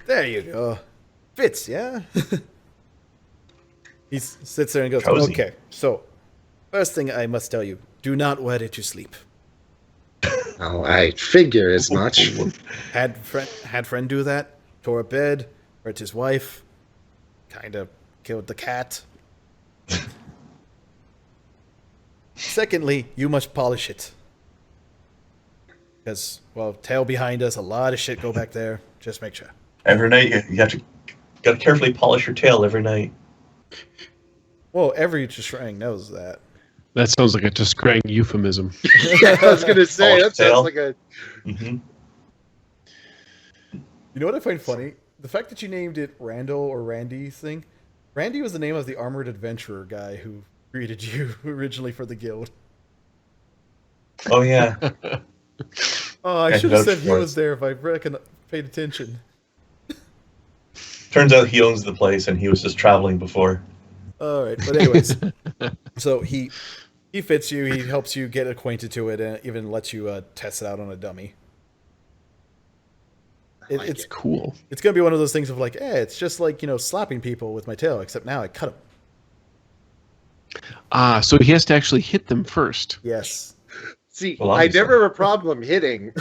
There you go. Fits, yeah? He sits there and goes, Cozy. okay, so, first thing I must tell you, do not wear it to sleep. Oh, I figure as much. Had friend do that, tore a bed, hurt his wife, kind of killed the cat. Secondly, you must polish it. Because, well, tail behind us, a lot of shit go back there. Just make sure. Every night you have to gotta carefully polish your tail every night. Well, every Shrang knows that. That sounds like a Tiskrang euphemism. Yeah, I was gonna say Polish that tail. sounds like a. Mm-hmm. You know what I find funny? The fact that you named it Randall or Randy thing. Randy was the name of the armored adventurer guy who created you originally for the guild. Oh yeah. Oh, I Yeah, should have vouch said he for it. was there if I paid attention. Turns out he owns the place and he was just traveling before. All right, but anyways, so he fits you. He helps you get acquainted to it, and even lets you test it out on a dummy. It's Cool. it's gonna be one of those things of like, it's just like slapping people with my tail, except now I cut them. So he has to actually hit them first. Yes. See, Well, I obviously. never have a problem hitting.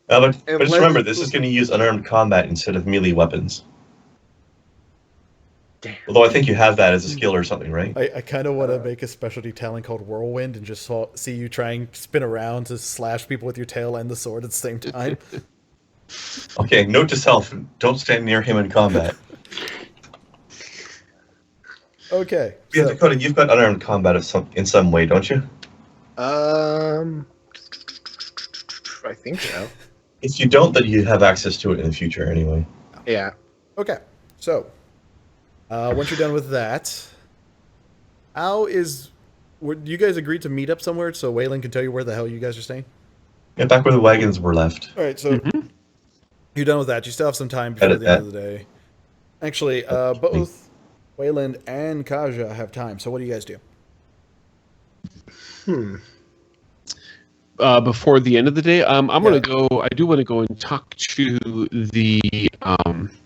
But just Unless- remember, this is going to use unarmed combat instead of melee weapons. Damn. Although I think you have that as a skill or something, right? I kind of want to make a specialty talent called Whirlwind and just see you try and spin around to slash people with your tail and the sword at the same time. Okay, note to self, don't stand near him in combat. Okay. Yeah, so- Dakota, you've got unarmed combat in some way, don't you? I think so. If you don't, then you have access to it in the future anyway. Yeah. Okay, so once you're done with that, would you guys agreed to meet up somewhere so Waylon can tell you where the hell you guys are staying? Yeah, back where the wagons were left. All right, so you're done with that. You still have some time before the end of the day. Actually, both Waylon and Kaja have time. So what do you guys do? Before the end of the day, I'm gonna go. I do want to go and talk to the.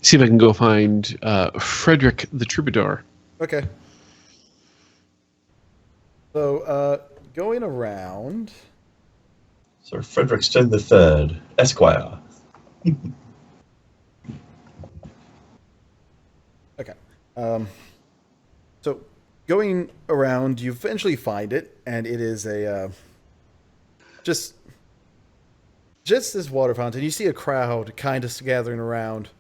See if I can go find Frederick the Troubadour. Okay. So going around. Sir Frederickston III, Esquire. Okay. So going around, you eventually find it, and it is a just this water fountain. You see a crowd kind of gathering around,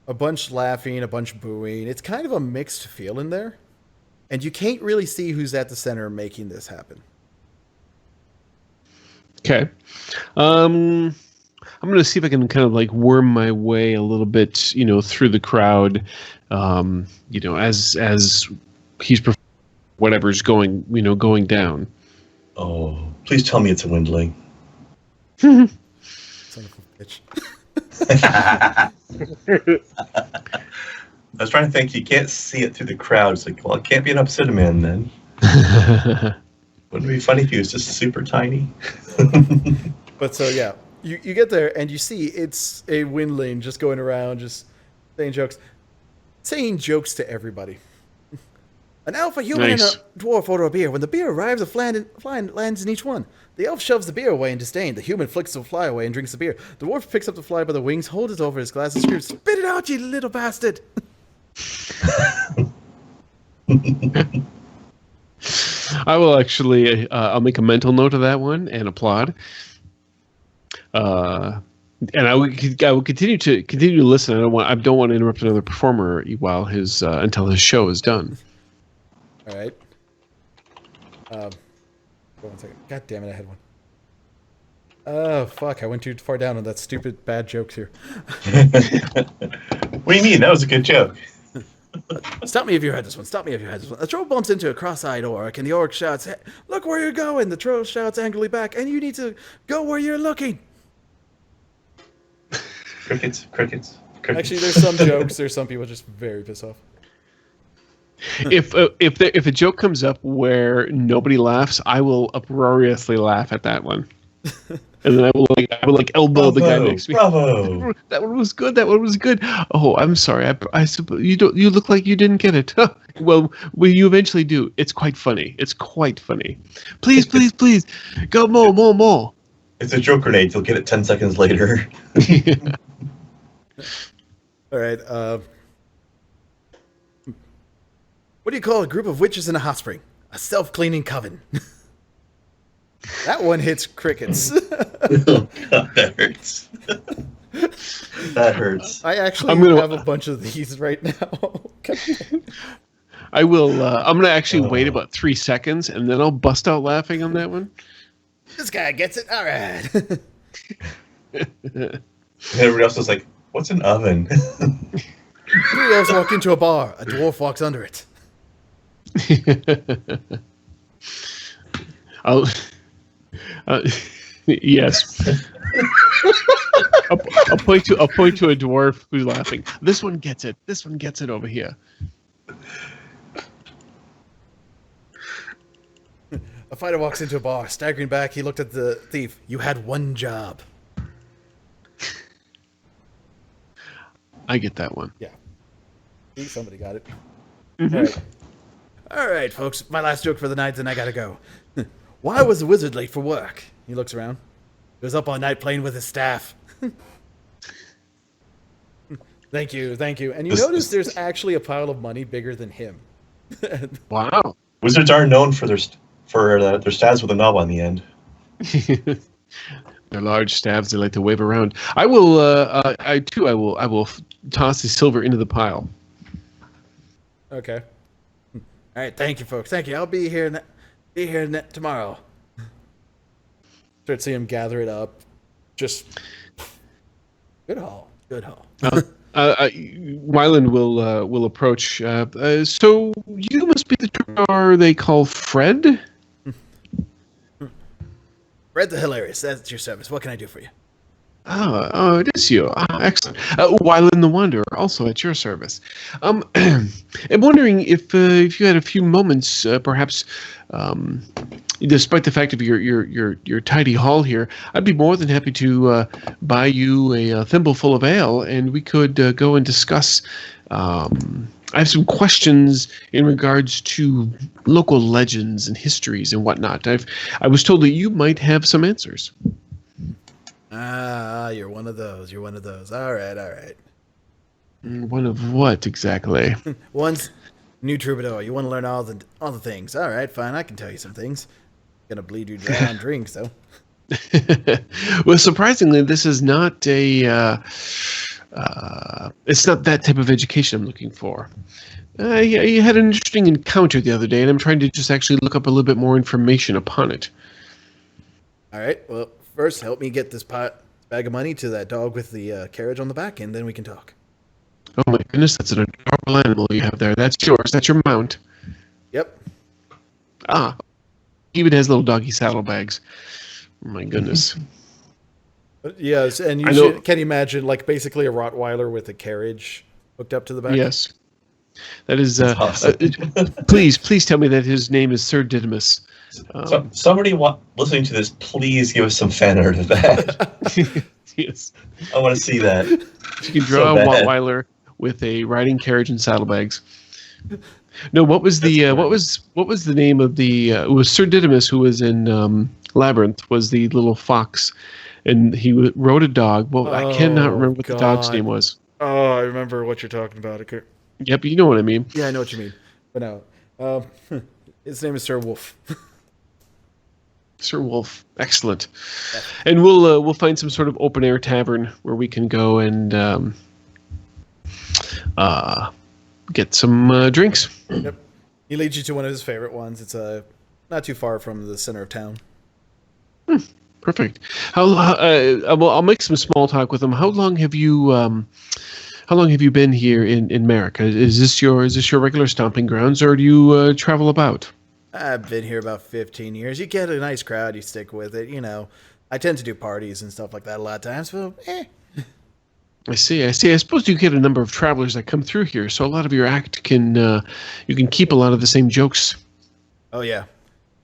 a bunch laughing, a bunch booing. It's kind of a mixed feel in there, and you can't really see who's at the center making this happen. Okay. I'm going to see if I can kind of like worm my way a little bit, through the crowd, as he's whatever's going down. Oh, please tell me it's a windling. Son of a bitch. I was trying to think, you can't see it through the crowd. It's like, well, it can't be an Obsidian then. Wouldn't it be funny if he was just super tiny? But so yeah, you get there and you see it's a windling just going around, just saying jokes to everybody. An elf, a human, Nice. and a dwarf order a beer. When the beer arrives, a fly lands in each one. The elf shoves the beer away in disdain. The human flicks the fly away and drinks the beer. The dwarf picks up the fly by the wings, holds it over his glass, and screams, "Spit it out, you little bastard!" I will actually. I'll make a mental note of that one and applaud. And I will continue to listen. I don't want to interrupt another performer while until his show is done. All right. Hold on a second. God damn it, I had one. Oh, fuck. I went too far down on that stupid bad jokes here. What do you mean? That was a good joke. Stop me if you heard this one. A troll bumps into a cross-eyed orc, and the orc shouts, "Hey, look where you're going!" The troll shouts angrily back, "And you need to go where you're looking!" Crickets. Actually, there's some jokes. There's some people just very pissed off. If a joke comes up where nobody laughs, I will uproariously laugh at that one. And then I will like elbow the guy next to me. Bravo! That one was good. That one was good. Oh, I'm sorry. I suppose you don't. You look like you didn't get it. Well, you eventually do. It's quite funny. It's quite funny. Please, please, please, go more. It's a joke grenade. You'll get it 10 seconds later. All right. What do you call a group of witches in a hot spring? A self-cleaning coven. That one hits crickets. Oh, God, that hurts. That hurts. I actually have a bunch of these right now. I will. I'm gonna actually wait about 3 seconds, and then I'll bust out laughing on that one. This guy gets it. All right. And everybody else is like, "What's an oven?" Three elves walk into a bar. A dwarf walks under it. Yes. I'll point to a dwarf who's laughing. This one gets it. This one gets it over here. A fighter walks into a bar. Staggering back, he looked at the thief. You had one job. I get that one. Yeah. See, somebody got it. Mm-hmm. All right, folks. My last joke for the night, then I gotta go. Why was the wizard late for work? He looks around. He was up all night playing with his staff. Thank you. And you notice there's actually a pile of money bigger than him. Wow. Wizards are known for their stabs with a knob on the end. They're large stabs they like to wave around. I will. I will toss the silver into the pile. Okay. All right. Thank you, folks. Thank you. I'll be here. Tomorrow. Start seeing him gather it up. Just good haul. Wyland will approach. So you must be the troubadour they call Fred? Fred the Hilarious. That's your service. What can I do for you? Oh, it is you. Excellent. Wyland the Wanderer, also at your service. I'm wondering if you had a few moments, perhaps, despite the fact of your tidy haul here, I'd be more than happy to buy you a thimbleful of ale, and we could go and discuss. I have some questions in regards to local legends and histories and whatnot. I was told that you might have some answers. Ah, you're one of those. All right. One of what exactly? One's new troubadour. You want to learn all the things. All right, fine. I can tell you some things. Gonna bleed you dry on drinks, though. Well, surprisingly, this is not a. It's not that type of education I'm looking for. You had an interesting encounter the other day, and I'm trying to just actually look up a little bit more information upon it. All right. Well, first, help me get this bag of money to that dog with the carriage on the back, and then we can talk. Oh my goodness, that's an adorable animal you have there. That's yours. That's your mount. Yep. Even has little doggy saddlebags. Oh my goodness. Yes, and can you imagine, like, basically a Rottweiler with a carriage hooked up to the back? Yes. That is. Awesome. Please tell me that his name is Sir Didymus. Somebody listening to this, please give us some fan art of that. Yes. I want to see that. You can draw a Rottweiler with a riding carriage and saddlebags. No, what was the name of the? It was Sir Didymus, who was in Labyrinth. Was the little fox, and he rode a dog. Well, I cannot remember what the dog's name was. Oh, I remember what you're talking about. Yep, you know what I mean. Yeah, I know what you mean. But no, his name is Sir Wolf. Sir Wolf, excellent. Yeah. And we'll find some sort of open air tavern where we can go and get some drinks. Yep. He leads you to one of his favorite ones. It's not too far from the center of town. Perfect. I'll make some small talk with him. How long have you been here in America? Is this your regular stomping grounds, or do you travel about? I've been here about 15 years. You get a nice crowd, you stick with it. You know, I tend to do parties and stuff like that a lot of times. So, I see. I suppose you get a number of travelers that come through here, so a lot of your act you can keep a lot of the same jokes. Oh yeah,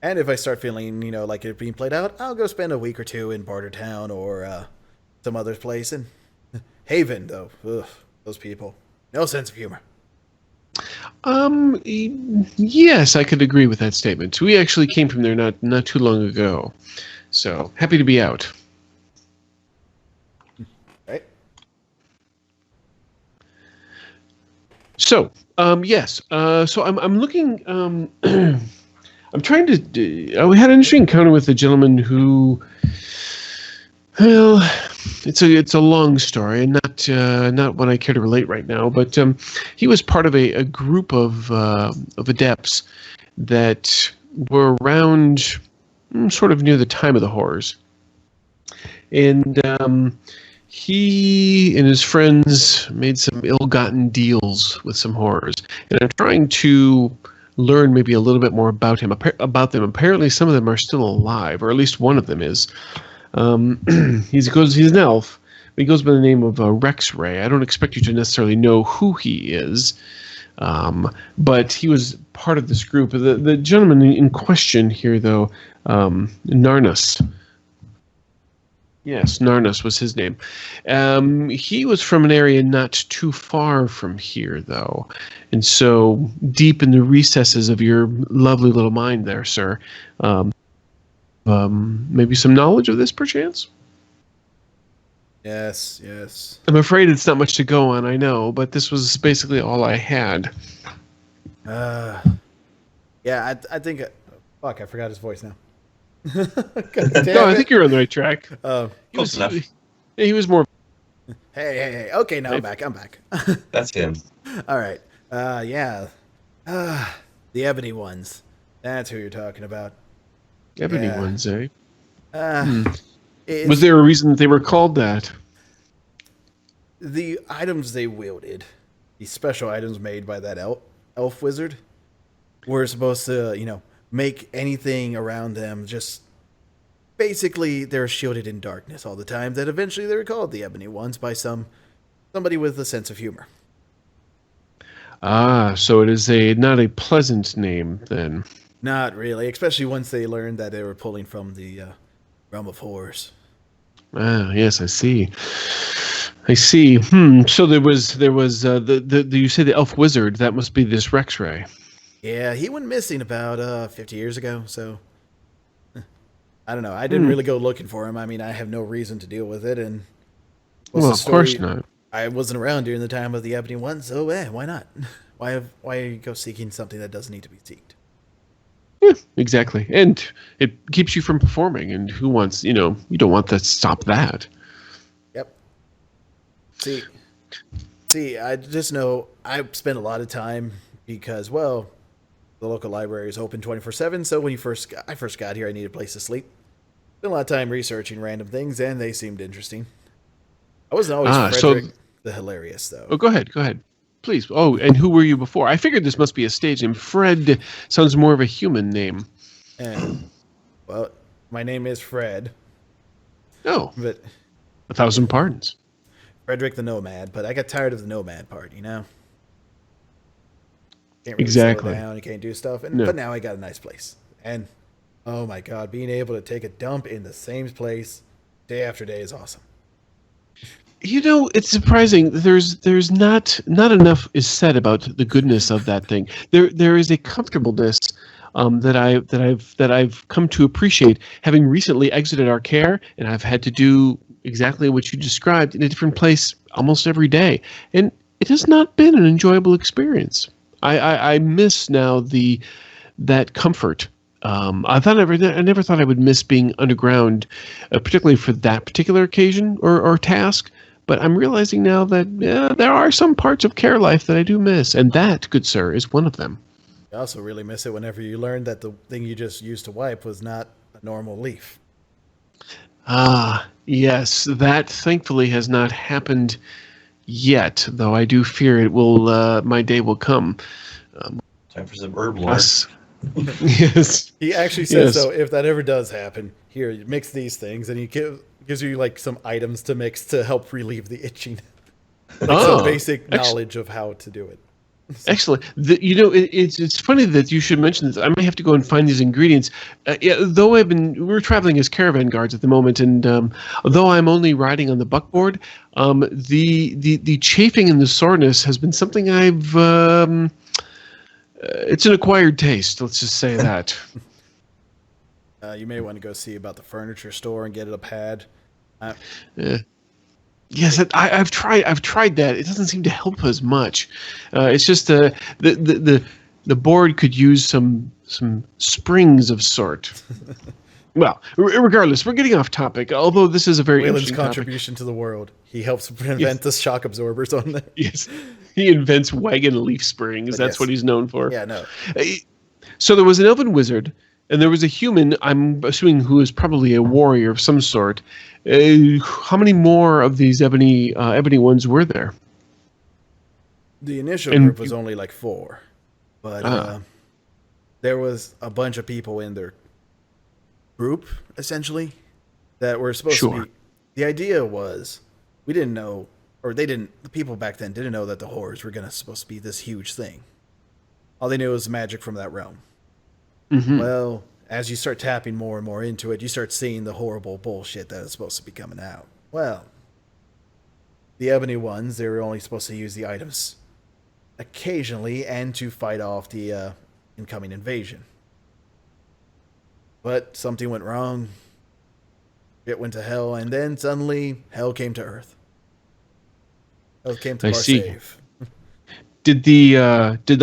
And if I start feeling, like it's being played out, I'll go spend a week or two in Bartertown or some other place. And Haven, though, ugh, those people, no sense of humor. Yes, I could agree with that statement. We actually came from there not too long ago, so happy to be out. Right? So, yes. So I'm looking. I'm trying to. We had an interesting encounter with a gentleman who. Well, it's a long story, and not one I care to relate right now. But he was part of a group of adepts that were around, sort of near the time of the horrors, and he and his friends made some ill-gotten deals with some horrors, and I'm trying to learn maybe a little bit more about them. Apparently, some of them are still alive, or at least one of them is. He's an elf. But he goes by the name of Rex Ray. I don't expect you to necessarily know who he is, but he was part of this group. The gentleman in question here, though, Narnus. Yes, Narnus was his name. He was from an area not too far from here, though. And so, deep in the recesses of your lovely little mind there, sir, maybe some knowledge of this, perchance? Yes. I'm afraid it's not much to go on, I know, but this was basically all I had. Yeah, I think... fuck, I forgot his voice now. God damn No, I it. think you're on the right track. Close enough. He was more... Hey. Okay, now I'm back. That's him. All right. Yeah. The Ebony Ones. That's who you're talking about. Ebony Yeah. ones, eh? It's Was there a reason that they were called that? the items they wielded, the special items made by that elf wizard, were supposed to, make anything around them just... Basically, they're shielded in darkness all the time, that eventually they were called the Ebony Ones by somebody with a sense of humor. Ah, so it is not a pleasant name, then. Not really, especially once they learned that they were pulling from the realm of horrors. Ah, yes, I see. So there was the you say the elf wizard. That must be this Rex Ray. Yeah, he went missing about 50 years ago, so... I don't know. I didn't really go looking for him. I mean, I have no reason to deal with it, and... Well, of course not. I wasn't around during the time of the Ebony One, so why not? Why go seeking something that doesn't need to be seeked? Yeah, exactly. And it keeps you from performing, and who wants, you don't want to stop that. Yep. See, I just know I spent a lot of time because, well, the local library is open 24/7, so when I first got here, I needed a place to sleep. Spent a lot of time researching random things, and they seemed interesting. I wasn't always Frederick the Hilarious, though. Oh, go ahead. Please. Oh, and who were you before? I figured this must be a stage name. Fred sounds more of a human name. Well, my name is Fred. Oh, But 1,000 pardons. Frederick the Nomad, but I got tired of the Nomad part, Can't really Exactly. slow down, you can't do stuff, No. but now I got a nice place. And, oh my god, being able to take a dump in the same place day after day is awesome. It's surprising. There's not enough is said about the goodness of that thing. There is a comfortableness that I've come to appreciate, having recently exited our care, and I've had to do exactly what you described in a different place almost every day, and it has not been an enjoyable experience. I miss now that comfort. I never thought I would miss being underground, particularly for that particular occasion or task. But I'm realizing now that there are some parts of care life that I do miss, and that, good sir, is one of them. I also really miss it whenever you learn that the thing you just used to wipe was not a normal leaf. Ah, yes, that thankfully has not happened yet, though I do fear it will. My day will come. Time for some herb lore. Yes. He actually says, Yes. so if that ever does happen, here, you mix these things, and he gives you like some items to mix to help relieve the itching. Some basic knowledge of how to do it. Excellent. It's funny that you should mention this. I may have to go and find these ingredients. Yeah, though we're traveling as caravan guards at the moment, and although I'm only riding on the buckboard, the chafing and the soreness has been something I've. It's an acquired taste. Let's just say that. You may want to go see about the furniture store and get it a pad. Yeah. Yes, I've tried that. It doesn't seem to help as much. It's just the board could use some springs of sort. Well, regardless, we're getting off topic. Although this is a very Wayland's interesting contribution to the world. He helps invent the shock absorbers on there. Yes, he invents wagon leaf springs. That's what he's known for. Yeah, no. So there was an elven wizard, and there was a human. I'm assuming who is probably a warrior of some sort. How many more of these ebony ones were there? The initial group was only like 4, but there was a bunch of people in their group essentially that were supposed to be. The idea was we didn't know, or they didn't. The people back then didn't know that the horrors were supposed to be this huge thing. All they knew was magic from that realm. Mm-hmm. Well, as you start tapping more and more into it, you start seeing the horrible bullshit that is supposed to be coming out. Well, the ebony ones, they were only supposed to use the items occasionally and to fight off the incoming invasion. But something went wrong. It went to hell, and then suddenly hell came to earth. Hell came to our save. Did the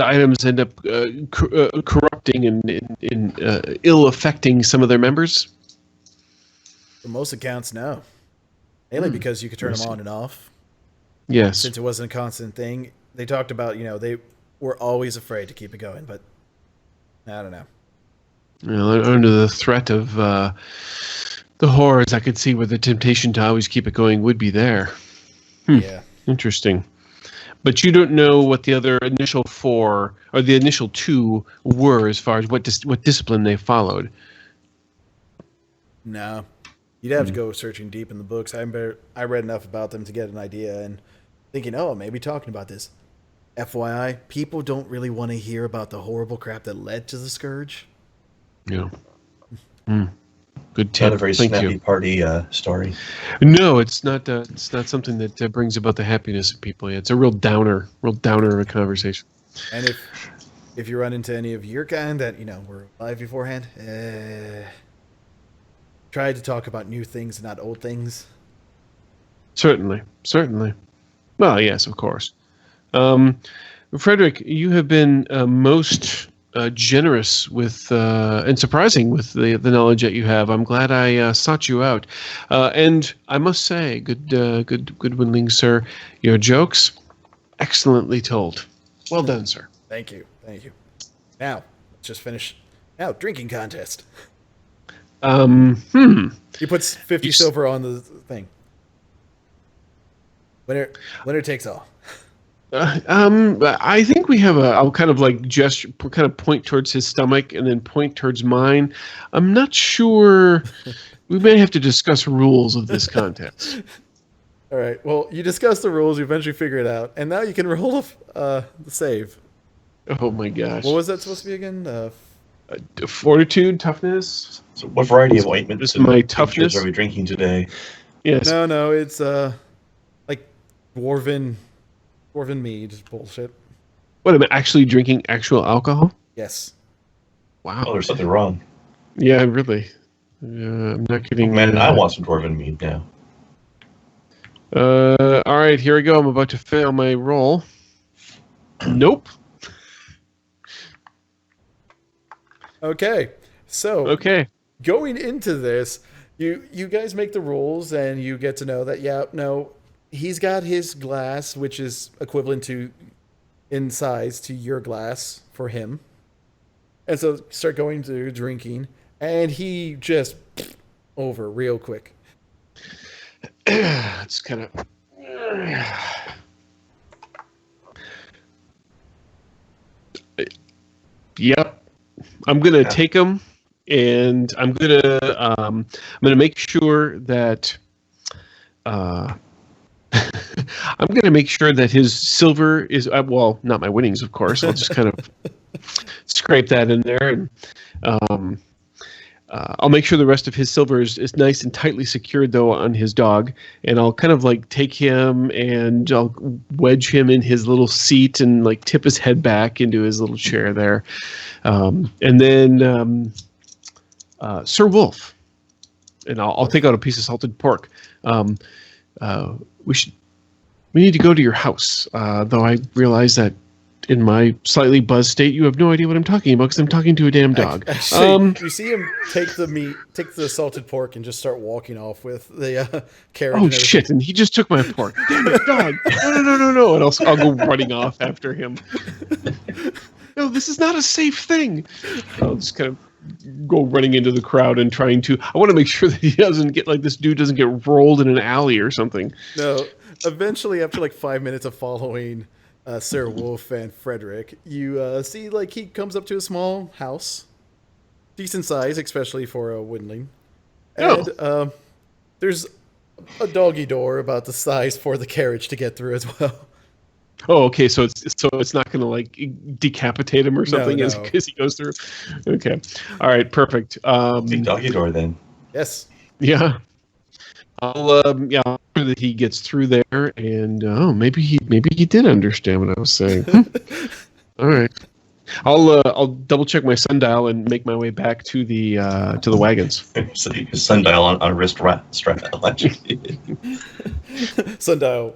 items end up corrupting and ill affecting some of their members? For most accounts, no. Mainly because you could turn them on and off. Yes. Since it wasn't a constant thing. They talked about, they were always afraid to keep it going, but I don't know. Well, under the threat of the horrors, I could see where the temptation to always keep it going would be there. Yeah. Interesting. But you don't know what the other initial 4 or the initial 2 were as far as what discipline they followed. No. You'd have to go searching deep in the books. I read enough about them to get an idea and thinking, maybe talking about this. FYI, people don't really want to hear about the horrible crap that led to the Scourge. Yeah. Good tip. Not a very snappy party story. No, it's not. It's not something that brings about the happiness of people. Yeah, it's a real downer of a conversation. And if you run into any of your kind that were alive beforehand, try to talk about new things, not old things. Certainly. Well, yes, of course. Frederick, you have been most generous with and surprising with the knowledge that you have. I'm glad I sought you out, and I must say, good Windling, sir, your jokes excellently told. Well done, sir. Thank you. Now, let's just finish. Now, drinking contest. He puts 50 silver on the thing. Winner takes all. I think we have I'll kind of like gesture, kind of point towards his stomach and then point towards mine. I'm not sure. We may have to discuss rules of this contest. All right. Well, you discuss the rules. You eventually figure it out, and now you can roll the save. Oh my gosh! What was that supposed to be again? Fortitude, toughness. So, what variety of ointment is my toughness are we drinking today? Yes. No. It's like dwarven mead bullshit. What, am I actually drinking actual alcohol? Yes. Wow. Oh, there's something wrong. Yeah, really. I'm not getting. Man, I want some dwarven mead now. All right, here we go. I'm about to fail my roll. Nope. Okay. So going into this, you guys make the rules and you get to know that he's got his glass, which is equivalent to in size to your glass for him. And so start going to drinking, and he just over real quick. It's kind of. Yep. I'm gonna take him, and I'm gonna make sure that I'm I'm going to make sure that his silver is well, not my winnings, of course. I'll just kind of scrape that in there, and I'll make sure the rest of his silver is nice and tightly secured though on his dog, and I'll kind of like take him and I'll wedge him in his little seat and like tip his head back into his little chair there, and then Sir Wolf, and I'll take out a piece of salted pork. We need to go to your house, though I realize that in my slightly buzzed state, you have no idea what I'm talking about because I'm talking to a damn dog. Actually, you see him take the salted pork, and just start walking off with the carriage. Oh shit! And he just took my pork. Damn it, dog! No! And I'll go running off after him. No, this is not a safe thing. I'll just kind of go running into the crowd and trying to. I want to make sure that he doesn't get this dude doesn't get rolled in an alley or something. No. Eventually, after like 5 minutes of following Sir Wolf and Frederick, you see he comes up to a small house, decent size, especially for a windling, and there's a doggy door about the size for the carriage to get through as well. Oh, okay. So it's not going to decapitate him or something No. as he goes through. Okay. All right. Perfect. Big doggy door then. Yes. Yeah. I'll sure that he gets through there, and maybe he did understand what I was saying. All right. I'll double check my sundial and make my way back to the wagons. So you can sundial on a wrist strap. Sundial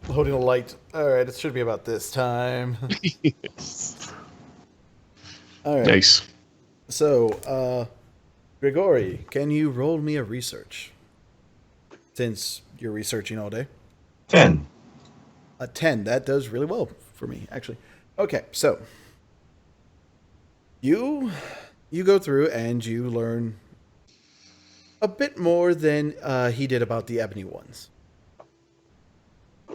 holding a light. All right, it should be about this time. All right. Nice. So, Grigori, can you roll me a research? Since you're researching all day. 10. A 10. That does really well for me, actually. Okay, so you go through and you learn a bit more than he did about the ebony ones.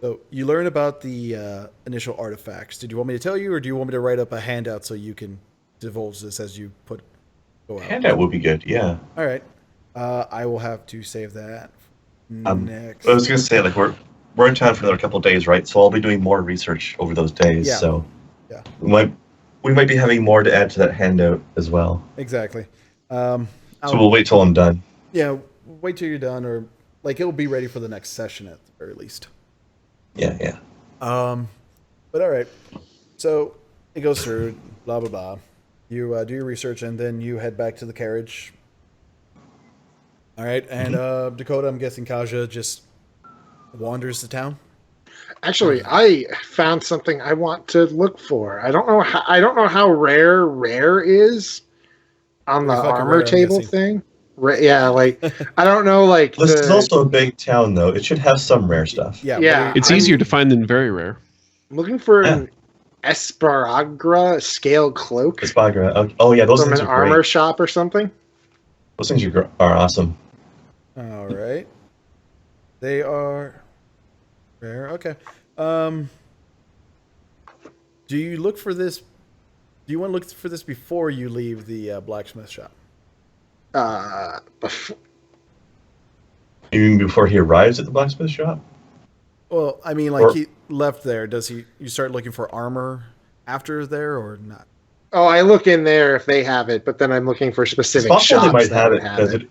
So you learn about the initial artifacts. Did you want me to tell you, or do you want me to write up a handout so you can divulge this as you go out? Handout would be good, yeah. All right. I will have to save that. Next. I was going to say, we're in town for another couple of days, right? So I'll be doing more research over those days. Yeah. So yeah, we might be having more to add to that handout as well. Exactly. So we'll wait till I'm done. Yeah, wait till you're done, or it'll be ready for the next session at the very least. Yeah. But all right. So it goes through, blah blah blah. You do your research, and then you head back to the carriage. All right, and Dakota, I'm guessing Kaja just wanders the town. Actually, I found something I want to look for. I don't know how rare is on the armor rare, table thing. Yeah, I don't know. This is also a big town, though. It should have some rare stuff. Yeah. It's easier to find than very rare. I'm looking for an Esparagra scale cloak. Esparagra. Oh yeah, those from things an are armor great. shop or something. Those things are awesome. All right, they are rare. Okay. Do you look for this? Do you want to look for this before you leave the blacksmith shop? You mean before he arrives at the blacksmith shop? Well, I mean, he left there. You start looking for armor after there or not? Oh, I look in there if they have it, but then I'm looking for specific It's possible shops they might that have would it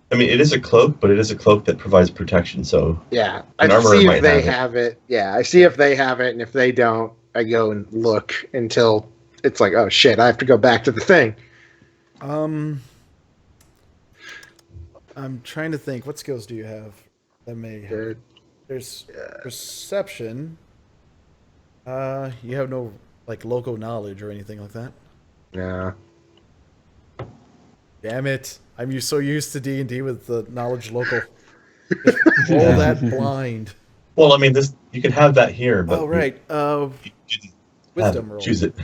because it is a cloak, but it is a cloak that provides protection. So yeah, an I armorer see might if they have have it. Yeah, I see if they have it, and if they don't, I go and look until it's like, oh shit, I have to go back to the thing. I'm trying to think. What skills do you have that may have? There's perception. You have no local knowledge or anything like that. Yeah. Damn it! I'm so used to D&D with the knowledge local. Just roll that blind. Well, I mean, you can have that here, but right. you Wisdom roll. choose it.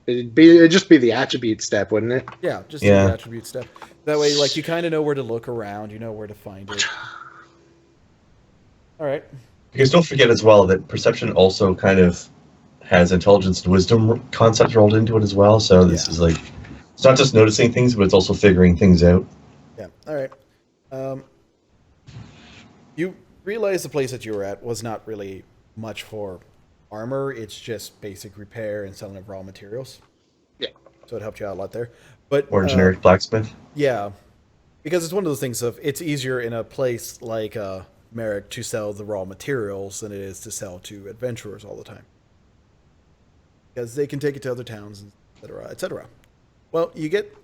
It'd just be the attribute step, wouldn't it? Yeah, just the attribute step. That way, you kind of know where to look around. You know where to find it. All right. Because don't forget as well that perception also kind of has intelligence and wisdom concepts rolled into it as well. So this is it's not just noticing things, but it's also figuring things out. Yeah. All right. You realize the place that you were at was not really much for armor. It's just basic repair and selling of raw materials. Yeah. So it helped you out a lot there. But Or generic blacksmith. yeah, because it's one of those things of it's easier in a place like Merrick to sell the raw materials than it is to sell to adventurers all the time. Because they can take it to other towns, etc., etc. Well, you get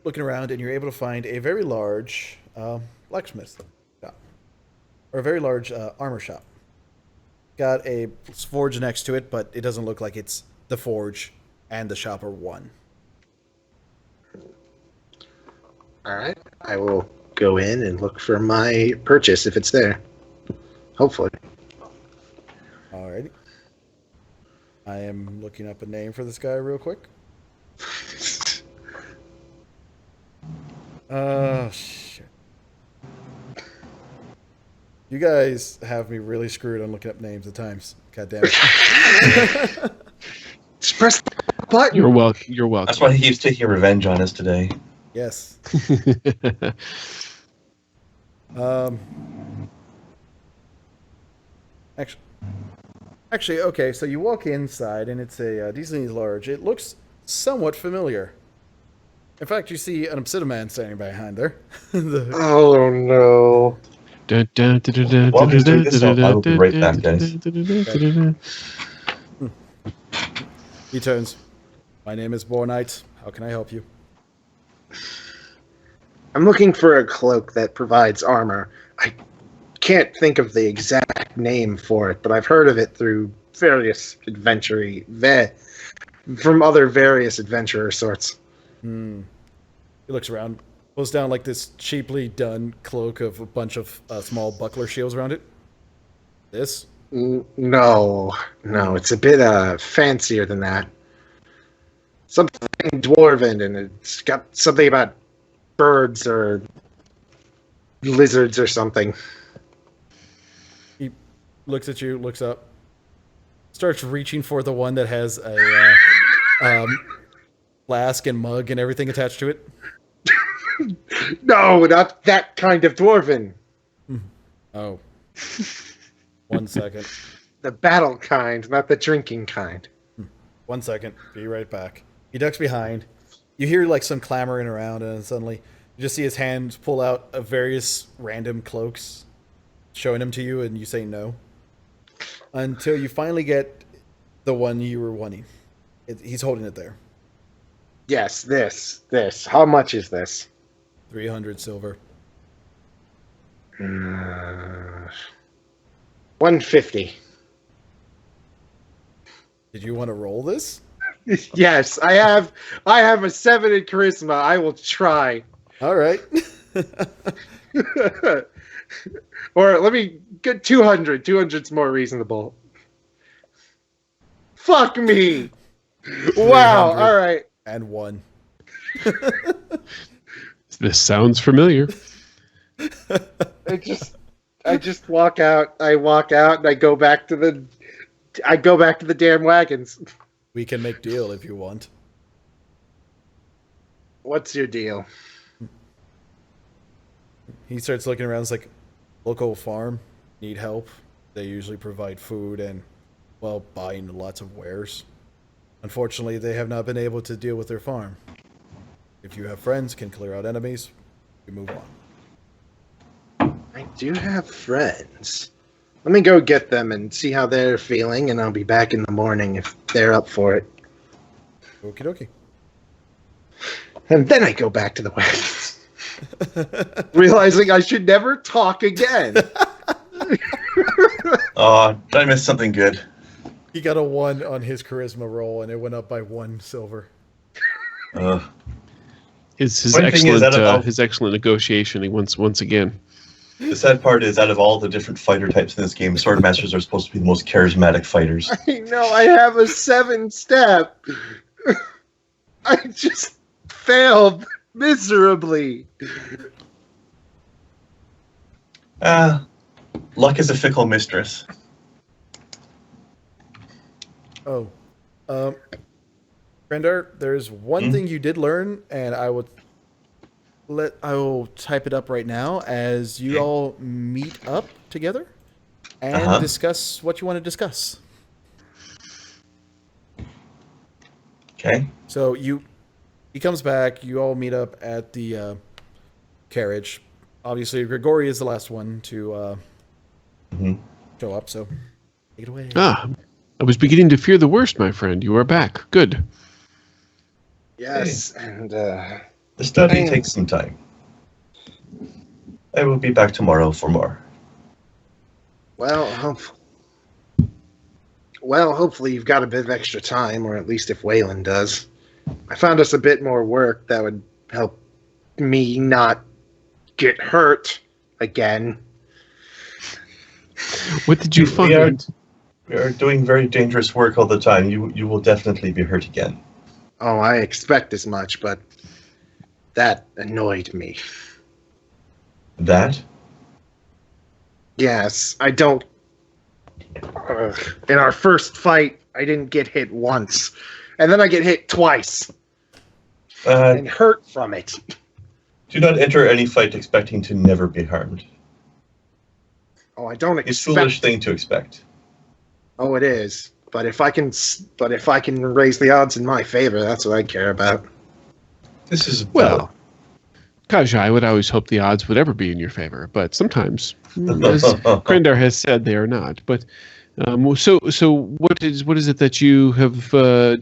looking around and you're able to find a very large blacksmith shop. Or a very large armor shop. Got a forge next to it, but it doesn't look like it's the forge and the shop are one. All right. I will go in and look for my purchase if it's there. Hopefully. Alrighty. I am looking up a name for this guy real quick. Oh, shit. You guys have me really screwed on looking up names at times. God damn it. Just press the button. You're welcome. You're welcome. That's why he's taking revenge on us today. Yes. Actually, okay, so you walk inside and it's a decently large. It looks somewhat familiar. In fact, you see an obsidian man standing behind there. Oh no. While he's doing this, I will be right back, guys. He turns. My name is Bornite. How can I help you? I'm looking for a cloak that provides armor. I can't think of the exact name for it, but I've heard of it through various from other various adventurer sorts. He looks around, pulls down like this cheaply done cloak of a bunch of small buckler shields around it. This? No, it's a bit fancier than that. Something dwarven, and it's got something about birds or lizards or something. He looks at you, looks up, starts reaching for the one that has a flask and mug and everything attached to it. No, not that kind of dwarven. Oh. 1 second. The battle kind, not the drinking kind. 1 second. Be right back. He ducks behind. You hear like some clamoring around, and suddenly you just see his hands pull out of various random cloaks, showing them to you, and you say no. Until you finally get the one you were wanting. He's holding it there. Yes, this. How much is this? 300 silver. 150. Did you want to roll this? Yes, I have a 7 in charisma. I will try. All right. Or let me get 200. 200's more reasonable. Fuck me. Wow. All right. And 1. This sounds familiar. I just walk out. I walk out and I go back to the damn wagons. We can make deal if you want. What's your deal? He starts looking around. It's like, local farm, need help. They usually provide food and, well, buying lots of wares. Unfortunately, they have not been able to deal with their farm. If you have friends, can clear out enemies, we move on. I do have friends. Let me go get them and see how they're feeling, and I'll be back in the morning if they're up for it. Okie dokie. And then I go back to the wagons. Realizing I should never talk again. Oh, did I miss something good? He got a 1 on his charisma roll, and it went up by 1 silver. His One thing is, excellent negotiation once again. The sad part is, out of all the different fighter types in this game, Sword Masters are supposed to be the most charismatic fighters. I know, I have a 7-step. I just failed miserably. Luck is a fickle mistress. Oh. Grandar, there's one thing you did learn, and I will type it up right now as you all meet up together and Uh-huh. discuss what you want to discuss. Okay. So he comes back. You all meet up at the carriage. Obviously, Grigori is the last one to Hmm. show up. So take it away. Ah, I was beginning to fear the worst, my friend. You are back. Good. Yes, and The study Thanks. takes some time. I will be back tomorrow for more. hopefully you've got a bit of extra time, or at least if Waylon does. I found us a bit more work that would help me not get hurt again. What did you We are- find? We are doing very dangerous work all the time. You will definitely be hurt again. Oh, I expect as much, but that annoyed me. That? Yes, I don't. In our first fight, I didn't get hit once, and then I get hit twice and hurt from it. Do not enter any fight expecting to never be harmed. Oh, I don't It's a expect. foolish thing to expect. Oh, it is. But if I can raise the odds in my favor, that's what I care about. This is Well, Kaja, I would always hope the odds would ever be in your favor, but sometimes, as Krendar has said, they are not. But so what is it that you have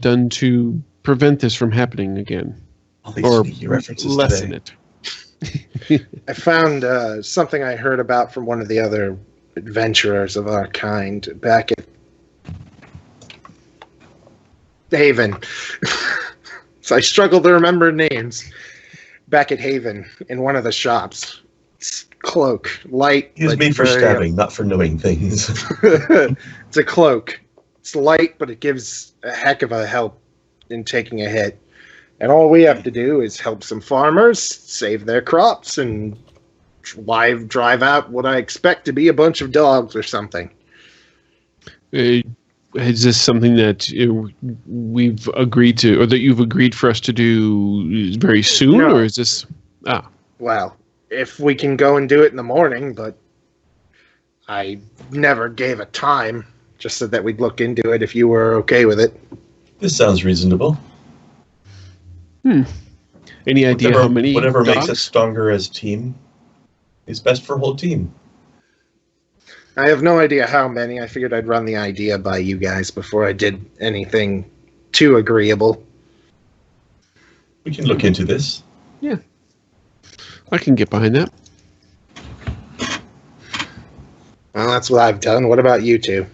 done to prevent this from happening again, all these or sneaky references lessen today. it? I found something I heard about from one of the other adventurers of our kind back at Haven. So I struggle to remember names. Back at Haven, in one of the shops. It's cloak, light. He is but made for very- stabbing, not for knowing things. It's a cloak. It's light, but it gives a heck of a help in taking a hit. And all we have to do is help some farmers save their crops and drive out what I expect to be a bunch of dogs or something. Is this something that we've agreed to, or that you've agreed for us to do very soon, No. or is this? Well, if we can go and do it in the morning, but I never gave a time. Just said that we'd look into it if you were okay with it. This sounds reasonable. Any idea how many? Whatever makes dogs? us stronger as a team is best for a whole team. I have no idea how many. I figured I'd run the idea by you guys before I did anything too agreeable. We can look into this. I can get behind that. Well, that's what I've done. What about you two?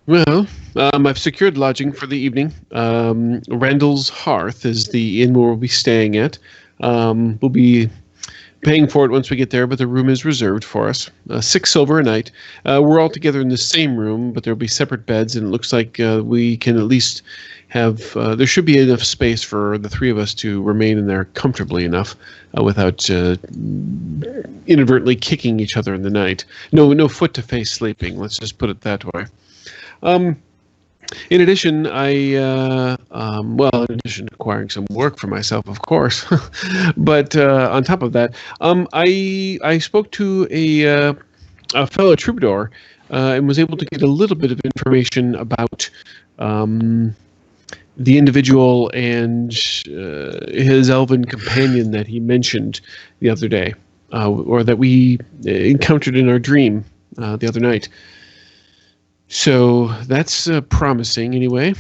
Well, I've secured lodging for the evening. Randall's Hearth is the inn where we'll be staying at. We'll be paying for it once we get there, but the room is reserved for us. 6 silver a night. We're all together in the same room, but there'll be separate beds, and it looks like we can at least have... there should be enough space for the 3 of us to remain in there comfortably enough without inadvertently kicking each other in the night. No foot-to-face sleeping, let's just put it that way. In addition, in addition to acquiring some work for myself, of course, but on top of that, I spoke to a fellow troubadour and was able to get a little bit of information about the individual and his elven companion that he mentioned the other day, or that we encountered in our dream the other night. So that's promising, anyway.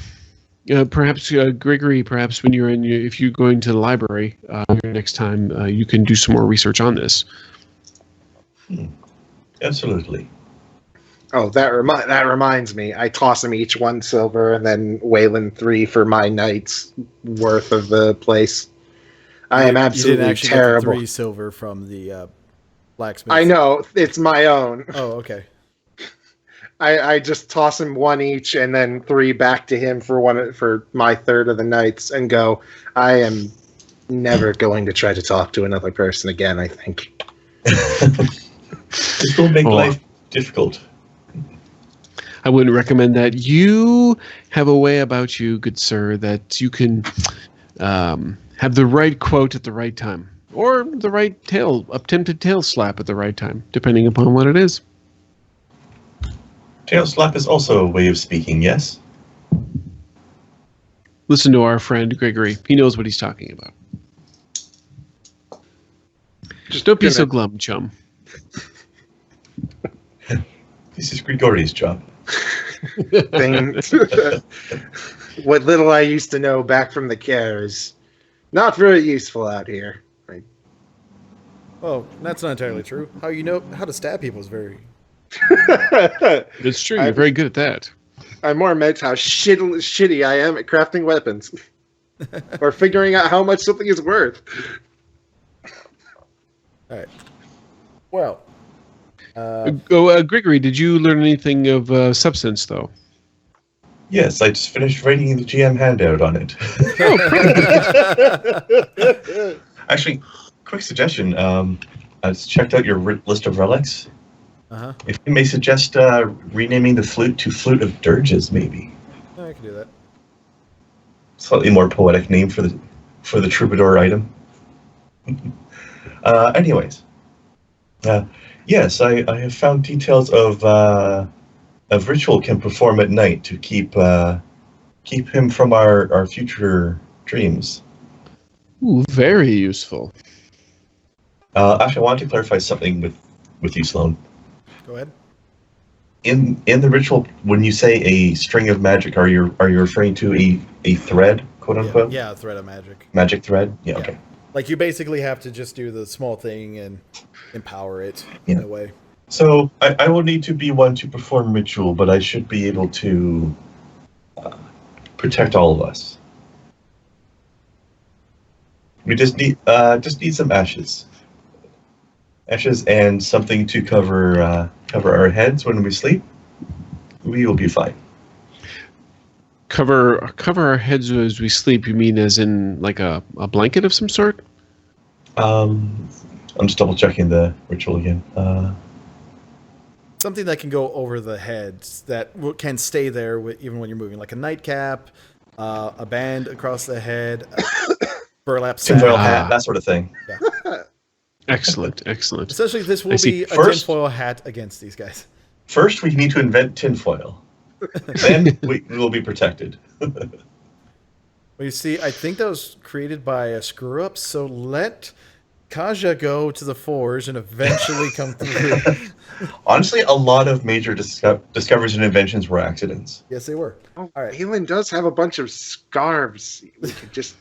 Perhaps Gregory, when you're if you're going to the library next time, you can do some more research on this. Absolutely. Oh, that reminds me. I toss him each 1 silver and then Waylon 3 for my night's worth of the place. I am You absolutely didn't actually terrible. get the 3 silver from the blacksmith. I know, it's my own. Oh, okay. I just toss him 1 each and then 3 back to him for my third of the nights and go, I am never going to try to talk to another person again, I think. This will make life difficult. I wouldn't recommend that. You have a way about you, good sir, that you can have the right quote at the right time, or the right attempted tail slap at the right time, depending upon what it is. Tail slap is also a way of speaking, yes? Listen to our friend Gregory. He knows what he's talking about. Just don't be so glum, chum. This is Grigori's job. What little I used to know back from the care is not very useful out here. Right? Oh, that's not entirely true. How you know how to stab people is very... It's true. You're very good at that. I more meant how shitty I am at crafting weapons. Or figuring out how much something is worth. All right. Well... Gregory, did you learn anything of substance, though? Yes, I just finished writing the GM handout on it. Actually, quick suggestion. I just checked out your list of relics. Uh-huh. If you may suggest renaming the flute to Flute of Dirges, maybe. I can do that. Slightly more poetic name for the troubadour item. Anyways. Yes, I have found details of ritual can perform at night to keep him from our future dreams. Ooh, very useful. Actually, I wanted to clarify something with you, Sloan. Go ahead. In the ritual, when you say a string of magic, are you referring to a thread, quote unquote? Yeah, thread of magic. Magic thread? Yeah, okay. Like, you basically have to just do the small thing and empower it in a way. So, I will need to be one to perform ritual, but I should be able to protect all of us. We just need some ashes. Ashes and something to cover our heads when we sleep. We will be fine. Cover our heads as we sleep. You mean as in like a blanket of some sort? I'm just double checking the ritual again. Something that can go over the heads that can stay there even when you're moving, like a nightcap, a band across the head, burlap sack. Tinfoil hat, that sort of thing. Yeah. Excellent. Essentially, this will be a tinfoil hat against these guys. First, we need to invent tinfoil. Then we will be protected. Well, you see, I think that was created by a screw-up, so let Kaja go to the forge and eventually come through. Honestly, a lot of major discoveries and inventions were accidents. Yes, they were. Oh, All right. Helen does have a bunch of scarves. We could just...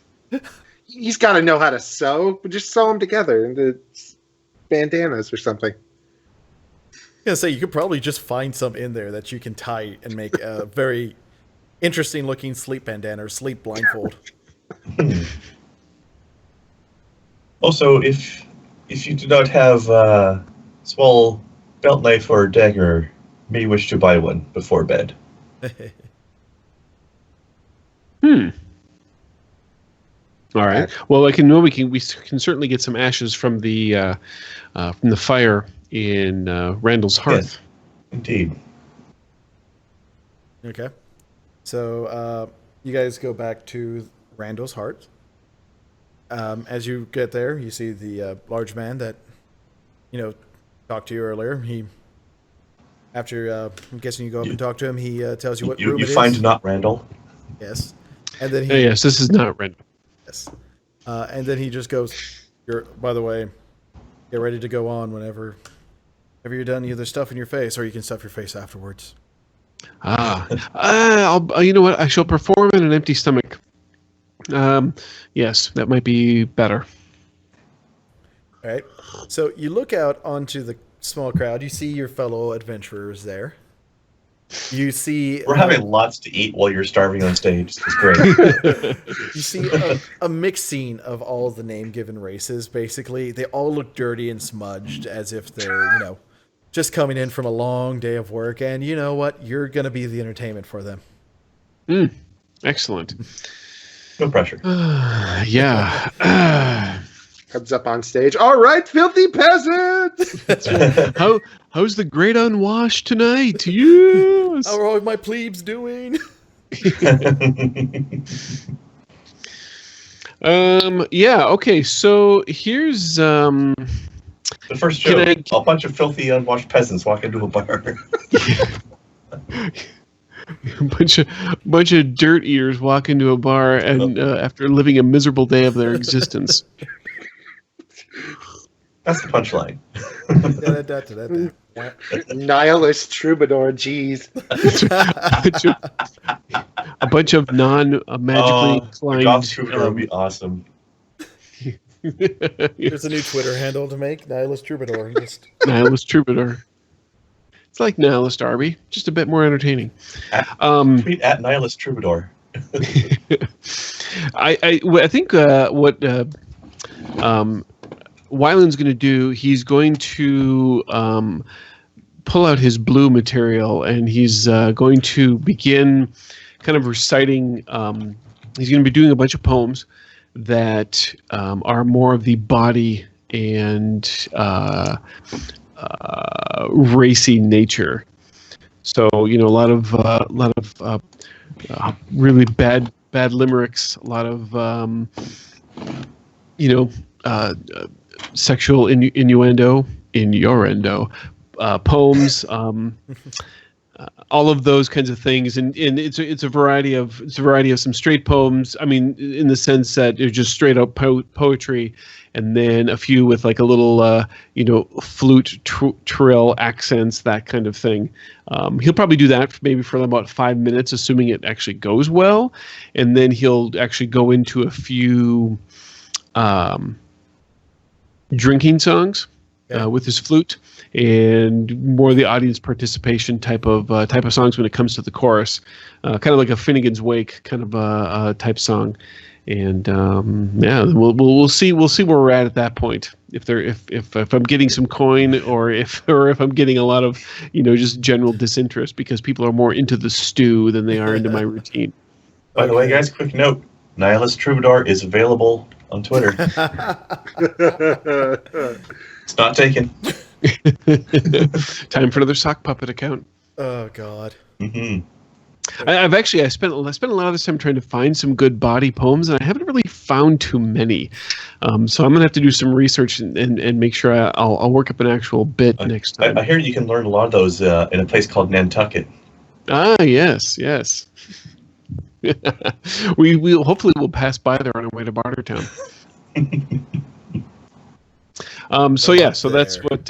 He's got to know how to sew. We'll just sew them together into bandanas or something. I was gonna say, you could probably just find some in there that you can tie and make a very interesting looking sleep bandana or sleep blindfold. Also, if you do not have a small belt knife or dagger, you may wish to buy one before bed. All right. Well, we can certainly get some ashes from the fire in Randall's hearth. Yes, indeed. Okay. So you guys go back to Randall's heart. As you get there, you see the large man that, talked to you earlier. After I'm guessing you go up and talk to him, he tells you what room it is. You find not Randall. Yes. And then yes, this is not Randall. Yes. And then he just goes, by the way, get ready to go on whenever you're done either stuffing your face, or you can stuff your face afterwards. You know what? I shall perform in an empty stomach. Yes, that might be better. All right. So you look out onto the small crowd. You see your fellow adventurers there. You see... We're having lots to eat while you're starving on stage. It's great. You see a mixed scene of all the name-given races, basically. They all look dirty and smudged, as if they're, just coming in from a long day of work. And you know what? You're going to be the entertainment for them. Excellent. No pressure. Yeah. Comes up on stage. All right, filthy peasants! How's the great unwashed tonight? Yes. How are all my plebes doing? Yeah. Okay. So here's The first Can joke: I- a bunch of filthy, unwashed peasants walk into a bar. a bunch of dirt eaters walk into a bar and after living a miserable day of their existence. That's the punchline. Nihilist troubadour, jeez. A bunch of non-magically The inclined. goth troubadour would be awesome. There's a new Twitter handle to make, Nihilist Troubadour. Just Nihilist troubadour. It's like Nihilist Arby, just a bit more entertaining. Tweet at Nihilist Troubadour. I think what Wyland's going to do, he's going to pull out his blue material and he's going to begin kind of reciting. He's going to be doing a bunch of poems that are more of the body and racy nature. So a lot of really bad limericks, a lot of sexual innuendo, poems, all of those kinds of things, and it's a variety of some straight poems. I mean, in the sense that they're just straight up poetry, and then a few with like a little flute trill accents, that kind of thing. He'll probably do that maybe for about 5 minutes, assuming it actually goes well, and then he'll actually go into a few drinking songs with his flute, and more of the audience participation type of songs when it comes to the chorus, kind of like a Finnegan's Wake kind of type song. And we'll see where we're at that point. If I'm getting some coin, or if I'm getting a lot of just general disinterest because people are more into the stew than they are into my routine. By the way, guys, quick note: Nihilist Troubadour is available on Twitter. It's not taken. Time for another sock puppet account. oh God. Mm-hmm. I spent a lot of this time trying to find some good body poems, and I haven't really found too many. So I'm gonna have to do some research and make sure I'll work up an actual bit next time. I hear you can learn a lot of those in a place called Nantucket. Ah, yes. We'll hopefully pass by there on our way to Bartertown. So that's what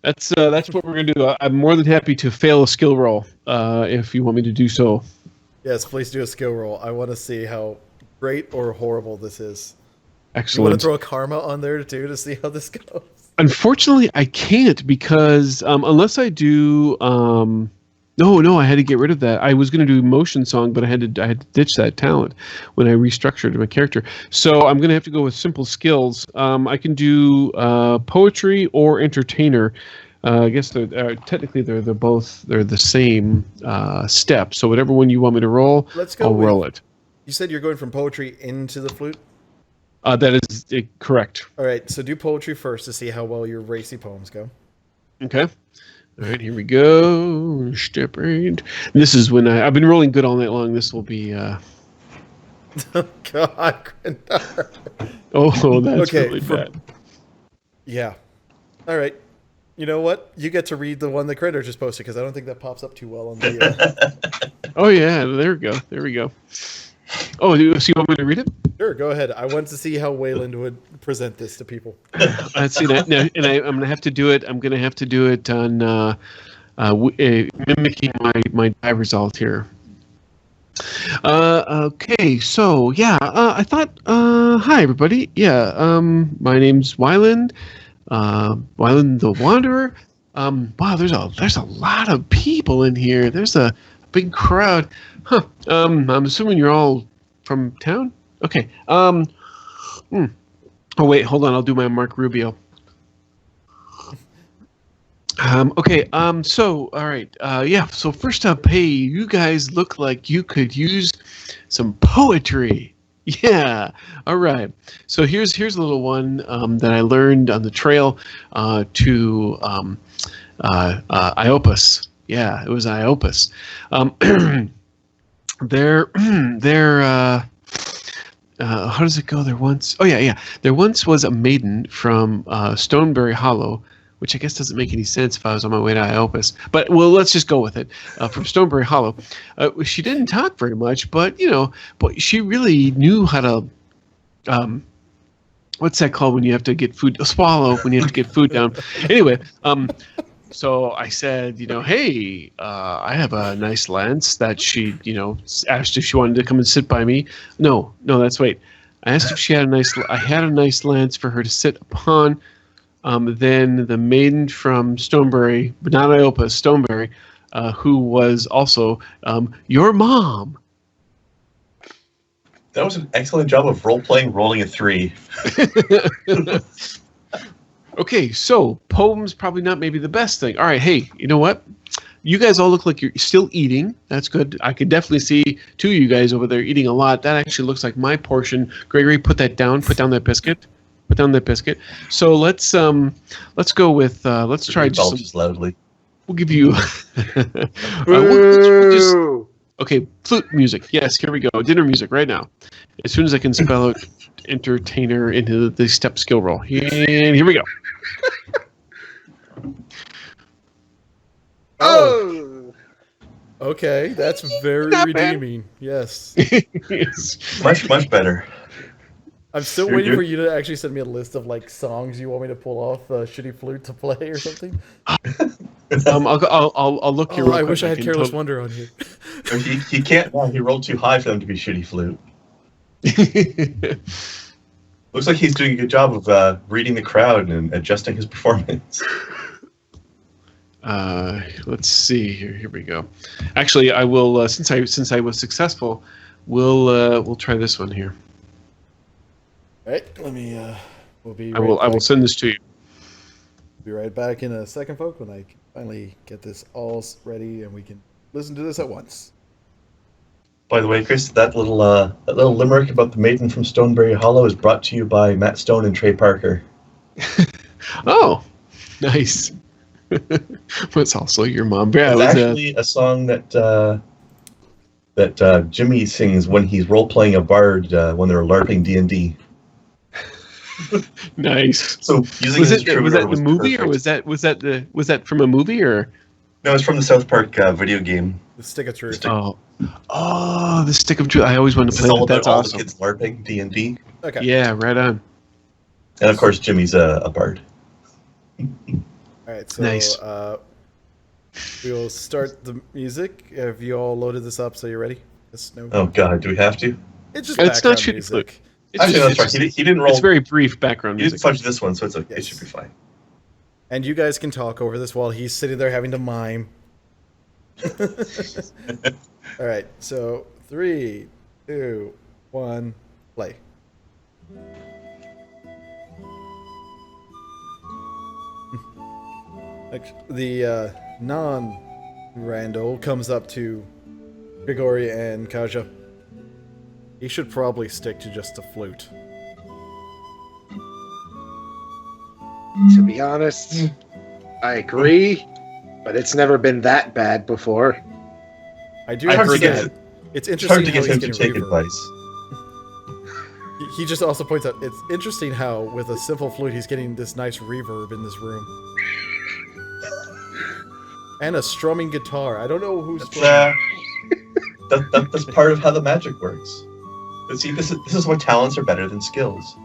that's what we're gonna do. I'm more than happy to fail a skill roll if you want me to do so. Yes, please do a skill roll. I want to see how great or horrible this is. You want to Excellent. throw a karma on there too to see how this goes? Unfortunately, I can't because unless I do. No, I had to get rid of that. I was going to do motion song, but I had to ditch that talent when I restructured my character. So I'm going to have to go with simple skills. I can do poetry or entertainer. I guess technically they're the same step. So whatever one you want me to roll, Let's go I'll with- roll it. You said you're going from poetry into the flute? That is correct. All right, so do poetry first to see how well your racy poems go. Okay. All right, here we go. Step right. This is when I've been rolling good all night long. This will be. Oh, God, Grindar. Oh, that's Okay, really for- bad. Yeah. All right. You know what? You get to read the one that Critter just posted because I don't think that pops up too well on the. Oh yeah, there we go. Oh, so you want me to read it? Sure, go ahead. I want to see how Wayland would present this to people. Let's see that. Now, and I'm gonna have to do it. I'm gonna have to do it on mimicking my die result here. Okay, so yeah, I thought. Hi everybody. Yeah, my name's Wyland. Wyland the Wanderer. Wow, there's a lot of people in here. There's a big crowd. Huh. I'm assuming you're all from town. Okay. Oh wait, hold on. I'll do my Mark Rubio. Okay. So all right. Yeah. So first up, hey, you guys look like you could use some poetry. Yeah. All right. So here's a little one that I learned on the trail to Iopus. Yeah, it was Iopus. They're how does it go? There once was a maiden from Stoneberry Hollow, which I guess doesn't make any sense if I was on my way to Iopus. But well, let's just go with it. From Stoneberry Hollow, she didn't talk very much, but but she really knew how to. What's that called when you have to get food? Swallow when you have to get food down. Anyway, so I said, hey, I have a nice lance that she, asked if she wanted to come and sit by me. No, that's wait. I asked if she had I had a nice lance for her to sit upon. Then the maiden from Stoneberry, but not Iopus, Stoneberry, who was also your mom. That was an excellent job of role-playing, rolling a 3. Okay, so poems probably not maybe the best thing. All right, hey, you know what? You guys all look like you're still eating. That's good. I could definitely see 2 of you guys over there eating a lot. That actually looks like my portion. Gregory, put that down. Put down that biscuit. Put down that biscuit. So let's go with let's try just loudly. We'll give you. Okay, flute music. Yes, here we go. Dinner music right now. As soon as I can spell out entertainer into the step skill roll. And here we go. Oh! Okay, that's very Not bad. redeeming. Yes. Yes. Much better. I'm still waiting for you to actually send me a list of songs you want me to pull off shitty flute to play or something. I'll look you. I wish I had Careless Wonder on here. He can't. He rolled too high for them to be shitty flute. Looks like he's doing a good job of reading the crowd and adjusting his performance. Let's see here. Here we go. Actually, I will since I was successful, we'll try this one here. All right, let me. We'll be. I will send this to you. Be right back in a second, folks, when I can finally get this all ready and we can listen to this at once. By the way, Chris, that little limerick about the maiden from Stoneberry Hollow is brought to you by Matt Stone and Trey Parker. Oh, nice. What's also your mom? Yeah, it's actually a song that Jimmy sings when he's role playing a bard when they're LARPing D&D. Nice. So using was his that the movie, perfect. or was that from a movie, or? No, it's from the South Park video game. The Stick of Truth. Oh, the Stick of Truth. I always wanted to play that. That's awesome. All the kids LARPing D&D. Okay. Yeah, right on. And of course, Jimmy's a bard. All right, so Nice. We will start the music. Have you all loaded this up so you're ready? Yes, no? Oh God, do we have to? It's just It's not background shitty music. flute. Actually, that's right. He didn't roll. It's very brief background He didn't music. fudge this one, so it's okay. Yes. It should be fine. And you guys can talk over this while he's sitting there having to mime. All right, so 3, 2, 1, play. The non-Randall comes up to Grigori and Kaja. He should probably stick to just the flute. To be honest, I agree, but it's never been that bad before. I do It's hard to understand. get- It's It's hard interesting to how get him he's to getting take reverb. advice. He just also points out it's interesting how with a simple flute he's getting this nice reverb in this room. And a strumming guitar. I don't know who's strumming. That's part of how the magic works. But see, this is why talents are better than skills.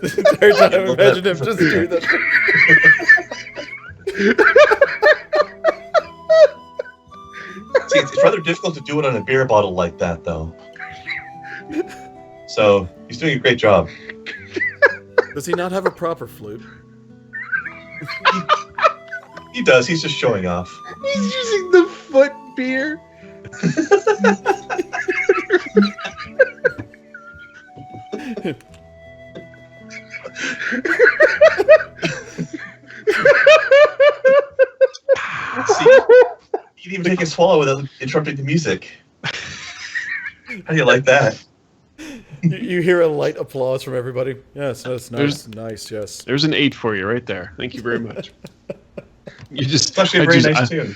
The entire time, imagine him just doing that. See, it's rather difficult to do it on a beer bottle like that, though. So he's doing a great job. Does he not have a proper flute? He does. He's just showing off. He's using the foot beer. See, he didn't even take a swallow without interrupting the music. How do you like that? You hear a light applause from everybody. Yes, that's nice. Nice, yes. There's an 8 for you right there. Thank you very much. You just It's actually a very nice tune.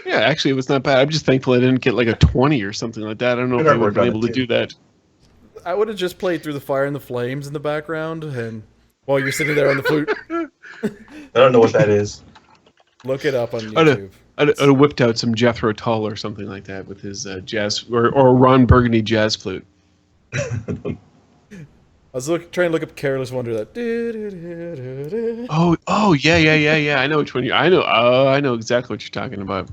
Yeah, actually, it was not bad. I'm just thankful I didn't get like a 20 or something like that. I don't know if I would have been able to do that. I would have just played through the fire and the flames in the background, and while you're sitting there on the flute, I don't know what that is. look it up on YouTube. I'd have whipped out some Jethro Tull or something like that with his jazz or Ron Burgundy jazz flute. I was trying to look up "Careless Wonder." That. Oh, yeah. I know which one I know exactly what you're talking about.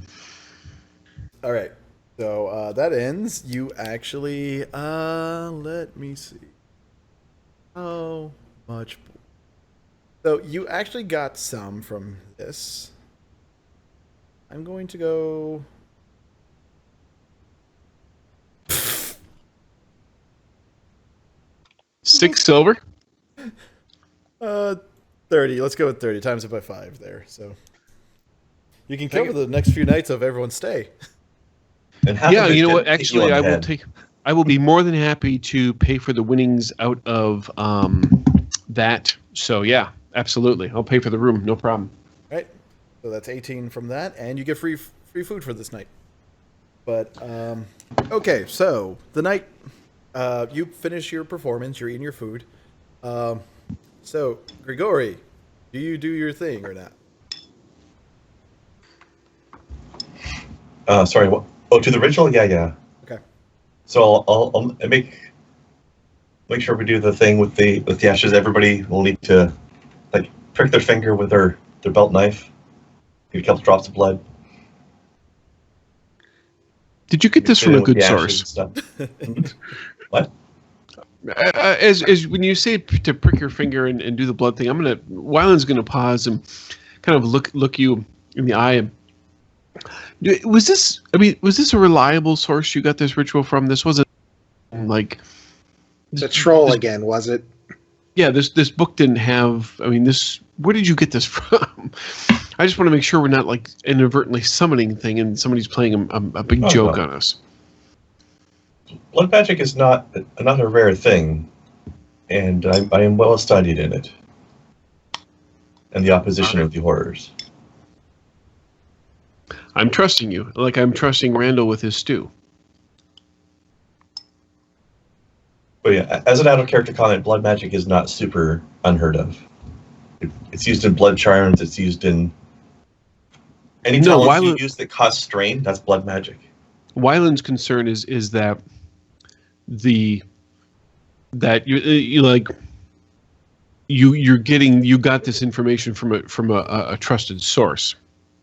All right, so that ends. You actually, let me see. How much? So you actually got some from this. I'm going to go. $6 silver. 30. Let's go with 30. Times it by 5 there. So you can cover the next few nights of everyone's stay. And Yeah, you know what? Actually, I will be more than happy to pay for the winnings out of that. So yeah, absolutely. I'll pay for the room. No problem. Right. So that's 18 from that, and you get free food for this night. But okay, so the night you finish your performance, you're eating your food. So Grigori, do you do your thing or not? Sorry. What? Oh, to the ritual? Yeah. Okay. So I'll make sure we do the thing with the ashes. Everybody will need to like prick their finger with their belt knife. Get a couple drops of blood. Did you get this from a good source? What? As when you say to prick your finger and do the blood thing, Wyland's gonna pause and kind of look you in the eye. And, was this a reliable source you got this ritual from? This wasn't like it's a troll again, was it? Yeah, this book didn't have. Where did you get this from? I just want to make sure we're not like inadvertently summoning thing and somebody's playing a big joke on us. Blood magic is not a rare thing, and I am well studied in it, and the opposition of the horrors. I'm trusting you, like I'm trusting Randall with his stew. But yeah, as an out-of-character comment, blood magic is not super unheard of. It's used in blood charms. It's used in any talents you use that cause strain. That's blood magic. Wyland's concern is that you got this information from a trusted source.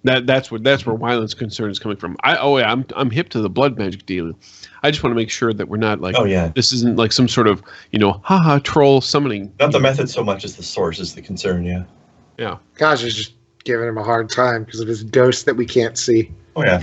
That's where Wyland's concern is coming from. I'm hip to the blood magic deal. I just want to make sure that we're not like, this isn't like some sort of troll summoning. Not the method so much as the source is the concern. Yeah. Gosh, is just giving him a hard time because of his ghost that we can't see. Oh yeah.